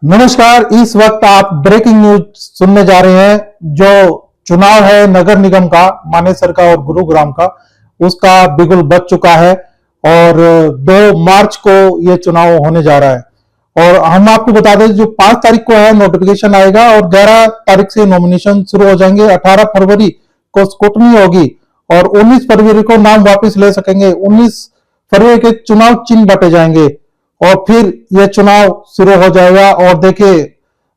नमस्कार। इस वक्त आप ब्रेकिंग न्यूज सुनने जा रहे हैं। जो चुनाव है नगर निगम का, मानेसर का और गुरुग्राम का, उसका बिगुल बज चुका है और 2 मार्च को यह चुनाव होने जा रहा है। और हम आपको बता दें, जो 5 तारीख को है नोटिफिकेशन आएगा और 11 तारीख से नॉमिनेशन शुरू हो जाएंगे। 18 फरवरी को स्क्रूटनी होगी और 19 फरवरी को नाम वापस ले सकेंगे। 19 फरवरी के चुनाव चिन्ह बटे जाएंगे और फिर यह चुनाव शुरू हो जाएगा। और देखिए,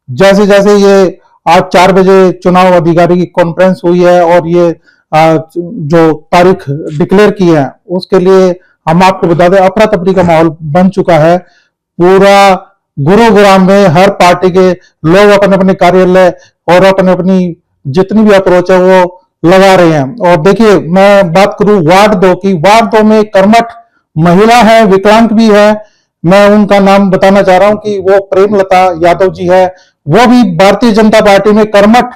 जैसे जैसे ये आज 4 बजे चुनाव अधिकारी की कॉन्फ्रेंस हुई है और ये जो तारीख डिक्लेयर की है, उसके लिए हम आपको बता दें अफरा तफरी का माहौल बन चुका है। पूरा गुरुग्राम में हर पार्टी के लोग अपने अपने कार्यालय और अपने अपनी जितनी भी अप्रोच है वो लगा रहे हैं। और देखिए, मैं बात करूं वार्ड 2 की। वार्ड 2 में कर्मठ महिला है, विकलांग भी है। मैं उनका नाम बताना चाह रहा हूं कि वो प्रेमलता यादव जी है। वो भी भारतीय जनता पार्टी में कर्मठ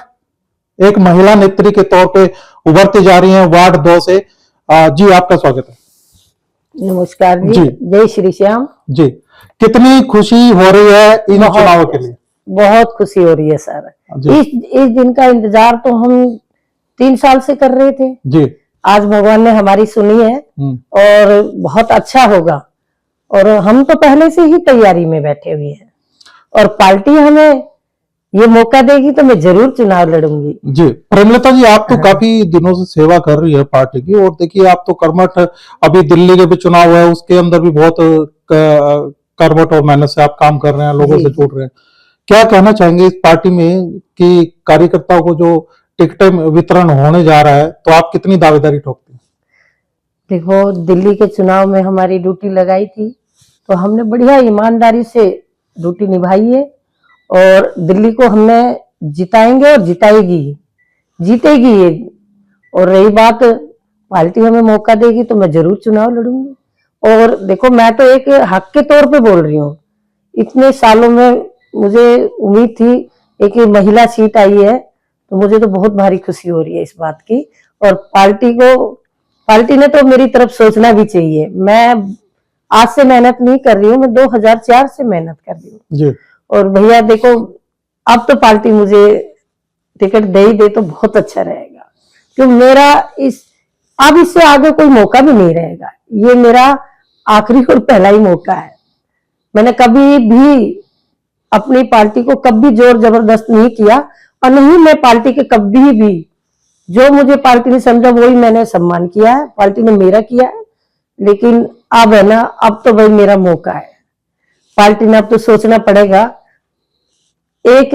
एक महिला नेत्री के तौर पे उभरते जा रही हैं वार्ड 2 से। जी, आपका स्वागत है। नमस्कार जी। जय श्री श्याम जी। कितनी खुशी हो रही है इन चुनावों के लिए? बहुत खुशी हो रही है सर। इस दिन का इंतजार तो हम 3 साल से कर रहे थे जी। आज भगवान ने हमारी सुनी है और बहुत अच्छा होगा। और हम तो पहले से ही तैयारी में बैठे हुए हैं और पार्टी हमें ये मौका देगी तो मैं जरूर चुनाव लड़ूंगी जी। प्रेमलता जी, आप तो काफी दिनों से सेवा कर रही है पार्टी की और देखिए, आप तो कर्मठ, अभी दिल्ली के भी चुनाव है उसके अंदर भी बहुत कर्मठ और मेहनत से आप काम कर रहे हैं, लोगों से जुड़ रहे हैं। क्या कहना चाहेंगे इस पार्टी में कि कार्यकर्ताओं को जो टिकटें वितरण होने जा रहा है, तो आप कितनी दावेदारी ठोकते हैं? देखो, दिल्ली के चुनाव में हमारी ड्यूटी लगाई थी तो हमने बढ़िया ईमानदारी से ड्यूटी निभाई है और दिल्ली को हमने जिताएंगे और जिताएगी, जीतेगी ये। और रही बात पार्टी हमें मौका देगी तो मैं जरूर चुनाव लड़ूंगी। और देखो, मैं तो एक हक के तौर पे बोल रही हूँ। इतने सालों में मुझे उम्मीद थी एक महिला सीट आई है तो मुझे तो बहुत भारी खुशी हो रही है इस बात की। और पार्टी ने तो मेरी तरफ सोचना भी चाहिए। मैं आज से मेहनत नहीं कर रही हूँ, मैं 2004 से मेहनत कर रही हूँ। और भैया देखो, अब तो पार्टी मुझे टिकट दे ही दे तो बहुत अच्छा रहेगा, क्योंकि मेरा अब इससे आगे कोई मौका भी नहीं रहेगा। ये मेरा आखिरी और पहला ही मौका है। मैंने कभी भी अपनी पार्टी को कभी जोर जबरदस्त नहीं किया और नहीं मैं पार्टी के कभी भी जो मुझे पार्टी ने समझा वही मैंने सम्मान किया है, पार्टी ने मेरा किया है। लेकिन अब है ना, अब तो भाई मेरा मौका है। पार्टी ने अब तो सोचना पड़ेगा। एक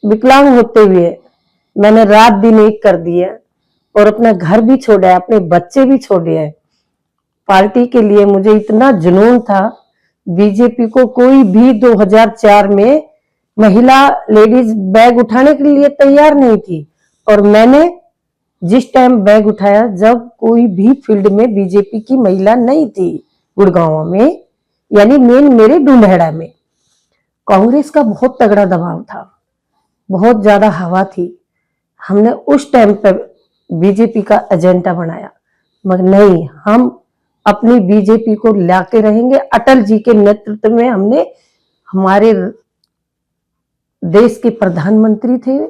विकलांग होते हुए मैंने रात दिन एक कर दिया और अपना घर भी छोड़ा है, अपने बच्चे भी छोड़े हैं। पार्टी के लिए मुझे इतना जुनून था। बीजेपी को कोई भी 2004 में महिला लेडीज बैग उठाने के लिए तैयार नहीं थी और मैंने जिस टाइम बैग उठाया जब कोई भी फील्ड में बीजेपी की महिला नहीं थी गुड़गांव में, यानी मेन मेरे डुंडहेड़ा में कांग्रेस का बहुत तगड़ा दबाव था, बहुत ज्यादा हवा थी। हमने उस टाइम पर बीजेपी का एजेंडा बनाया, मगर नहीं, हम अपनी बीजेपी को लाके रहेंगे। अटल जी के नेतृत्व में हमने, हमारे देश के प्रधानमंत्री थे,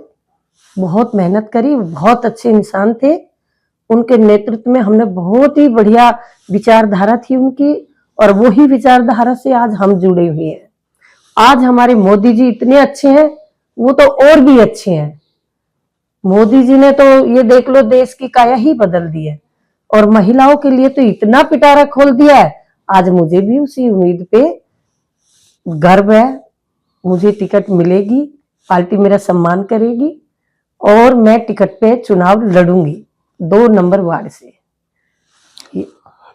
बहुत मेहनत करी, बहुत अच्छे इंसान थे। उनके नेतृत्व में हमने बहुत ही बढ़िया विचारधारा थी उनकी और वही विचारधारा से आज हम जुड़े हुए हैं। आज हमारे मोदी जी इतने अच्छे हैं, वो तो और भी अच्छे हैं। मोदी जी ने तो ये देख लो देश की काया ही बदल दी है और महिलाओं के लिए तो इतना पिटारा खोल दिया है। आज मुझे भी उसी उम्मीद पे गर्व है, मुझे टिकट मिलेगी, पार्टी मेरा सम्मान करेगी और मैं टिकट पे चुनाव लड़ूंगी 2 नंबर वार्ड से।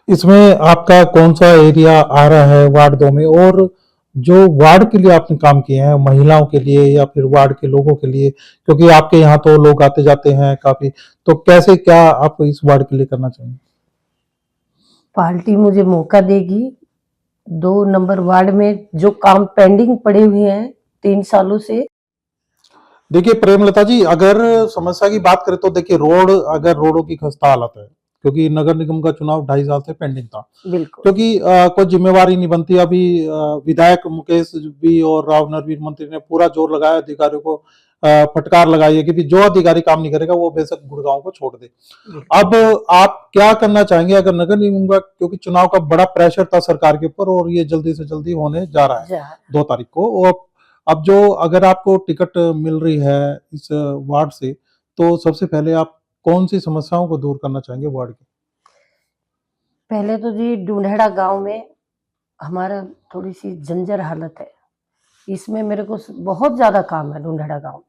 इसमें आपका कौन सा एरिया आ रहा है वार्ड 2 में? और जो वार्ड के लिए आपने काम किए हैं, महिलाओं के लिए या फिर वार्ड के लोगों के लिए, क्योंकि आपके यहाँ तो लोग आते जाते हैं काफी, तो कैसे क्या आप इस वार्ड के लिए करना चाहेंगे? पार्टी मुझे मौका देगी 2 नंबर वार्ड में जो काम पेंडिंग पड़े हुए हैं 3 सालों से। देखिए प्रेमलता जी, अगर समस्या की बात करें तो देखिए, रोडों की खस्ता हालत है क्योंकि नगर निगम का चुनाव 2.5 साल से पेंडिंग था, बिल्कुल क्योंकि कोई जिम्मेवारी नहीं बनती। अभी विधायक मुकेश भी और राव नरवीर मंत्री ने पूरा जोर लगाया अधिकारियों को फटकार लगाई है कि जो अधिकारी काम नहीं करेगा वो बेशक गुड़गांव को छोड़ दे। अब आप क्या करना चाहेंगे अगर नगर निगम का, क्योंकि चुनाव का बड़ा प्रेशर था सरकार के ऊपर और ये जल्दी से जल्दी होने जा रहा है 2 तारीख को, और अब जो अगर आपको टिकट मिल रही है इस वार्ड से, तो सबसे पहले आप कौन सी समस्याओं को दूर करना चाहेंगे वार्ड की? पहले तो जी ढूंढेड़ा गांव में हमारा थोड़ी सी जंजर हालत है, इसमें मेरे को बहुत ज्यादा काम है। ढूंढेड़ा गांव में,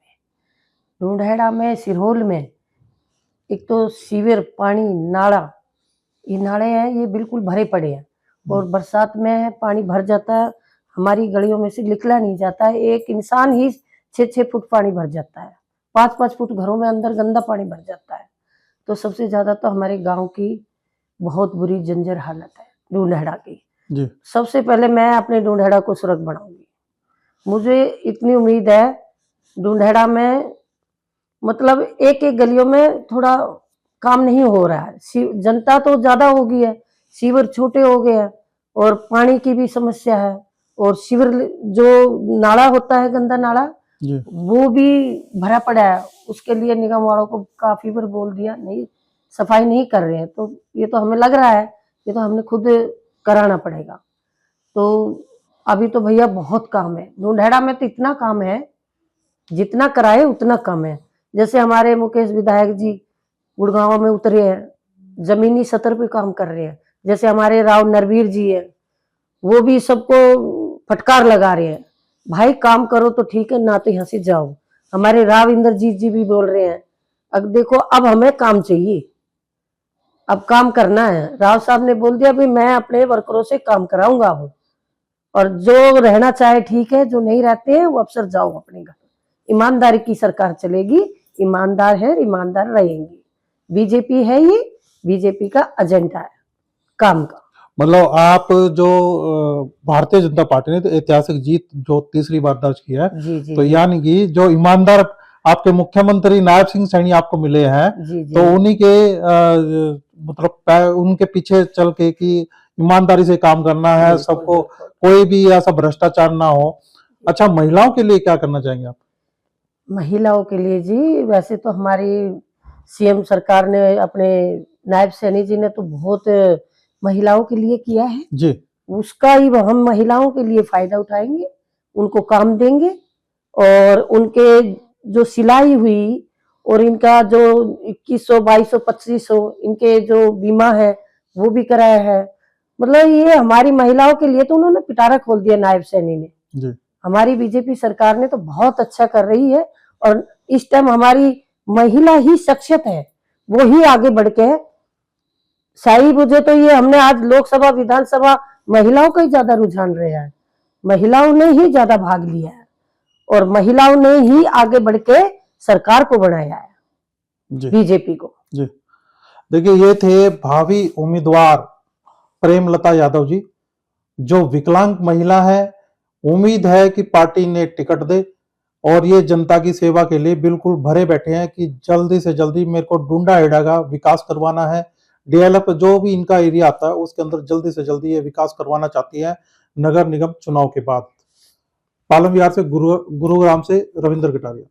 ढूंढेड़ा में, सिरहोल में, एक तो सीवर पानी नाला, ये नाले हैं ये बिल्कुल भरे पड़े हैं और बरसात में पानी भर जाता है, हमारी गलियों में से निकला नहीं जाता है। एक इंसान ही 6-6 फुट पानी भर जाता है, 5-5 फुट घरों में अंदर गंदा पानी भर जाता है। तो सबसे ज्यादा तो हमारे गांव की बहुत बुरी जंजर हालत है ढूंढेड़ा की। जी सबसे पहले मैं अपने ढूंढेड़ा को सुरक्षित बनाऊंगी। मुझे इतनी उम्मीद है ढूंढेड़ा में, मतलब एक एक गलियों में थोड़ा काम नहीं हो रहा है। जनता तो ज्यादा हो गई है, सीवर छोटे हो गए हैं और पानी की भी समस्या है, और सीवर जो नाला होता है गंदा नाला जी वो भी भरा पड़ा है। उसके लिए निगम वालों को काफी बार बोल दिया, नहीं सफाई नहीं कर रहे हैं। तो ये तो हमें लग रहा है ये तो हमने खुद कराना पड़ेगा। तो अभी तो भैया बहुत काम है ढूंढेड़ा में, तो इतना काम है जितना कराए उतना कम है। जैसे हमारे मुकेश विधायक जी गुड़गांव में उतरे हैं, जमीनी सतर पे काम कर रहे हैं। जैसे हमारे राव नरवीर जी है, वो भी सबको फटकार लगा रहे हैं, भाई काम करो तो ठीक है, ना तो यहाँ से जाओ। हमारे राव इंद्रजीत जी भी बोल रहे हैं, अब देखो अब हमें काम चाहिए, अब काम करना है। राव साहब ने बोल दिया भाई मैं अपने वर्करों से काम कराऊंगा अब, और जो रहना चाहे ठीक है, जो नहीं रहते हैं वो अफसर जाओ अपने घर। ईमानदारी की सरकार चलेगी, ईमानदार है, ईमानदार रहेंगे। बीजेपी है, ये बीजेपी का एजेंडा है काम का। मतलब आप जो भारतीय जनता पार्टी ने तो ऐतिहासिक जीत जो 3री बार दर्ज की है, जी जी तो जी, यानी कि जो ईमानदार आपके मुख्यमंत्री नायब सिंह सैनी आपको मिले हैं, जी जी तो उन्हीं के मतलब उनके पीछे चल के कि ईमानदारी से काम करना है, बिल्कुल सबको बिल्कुल। कोई भी ऐसा भ्रष्टाचार ना हो। अच्छा, महिलाओं के लिए क्या करना चाहेंगे आप? महिलाओं के लिए जी, वैसे तो हमारी सीएम सरकार ने, अपने नायब सैनी जी ने तो बहुत महिलाओं के लिए किया है। जी उसका ही हम महिलाओं के लिए फायदा उठाएंगे, उनको काम देंगे, और उनके जो सिलाई हुई और इनका जो 2100, 2200, 2500 इनके जो बीमा है वो भी कराया है। मतलब ये हमारी महिलाओं के लिए तो उन्होंने पिटारा खोल दिया नायब सैनी ने। जी हमारी बीजेपी सरकार ने तो बहुत अच्छा कर रही है, और इस टाइम हमारी महिला ही सक्षम है, वो ही आगे बढ़ के है। सही मुझे तो ये हमने आज लोकसभा विधानसभा महिलाओं का ही ज्यादा रुझान रहा है, महिलाओं ने ही ज्यादा भाग लिया है और महिलाओं ने ही आगे बढ़ के सरकार को बनाया है, जी बीजेपी को। जी देखिए, ये थे भावी उम्मीदवार प्रेमलता यादव जी, जो विकलांग महिला है। उम्मीद है कि पार्टी ने टिकट दे, और ये जनता की सेवा के लिए बिल्कुल भरे बैठे हैं कि जल्दी से जल्दी मेरे को ढूंढा का विकास करवाना है। डीएलएफ जो भी इनका एरिया आता है उसके अंदर जल्दी से जल्दी ये विकास करवाना चाहती है नगर निगम चुनाव के बाद। पालम विहार से गुरुग्राम से रविंद्र कटारिया।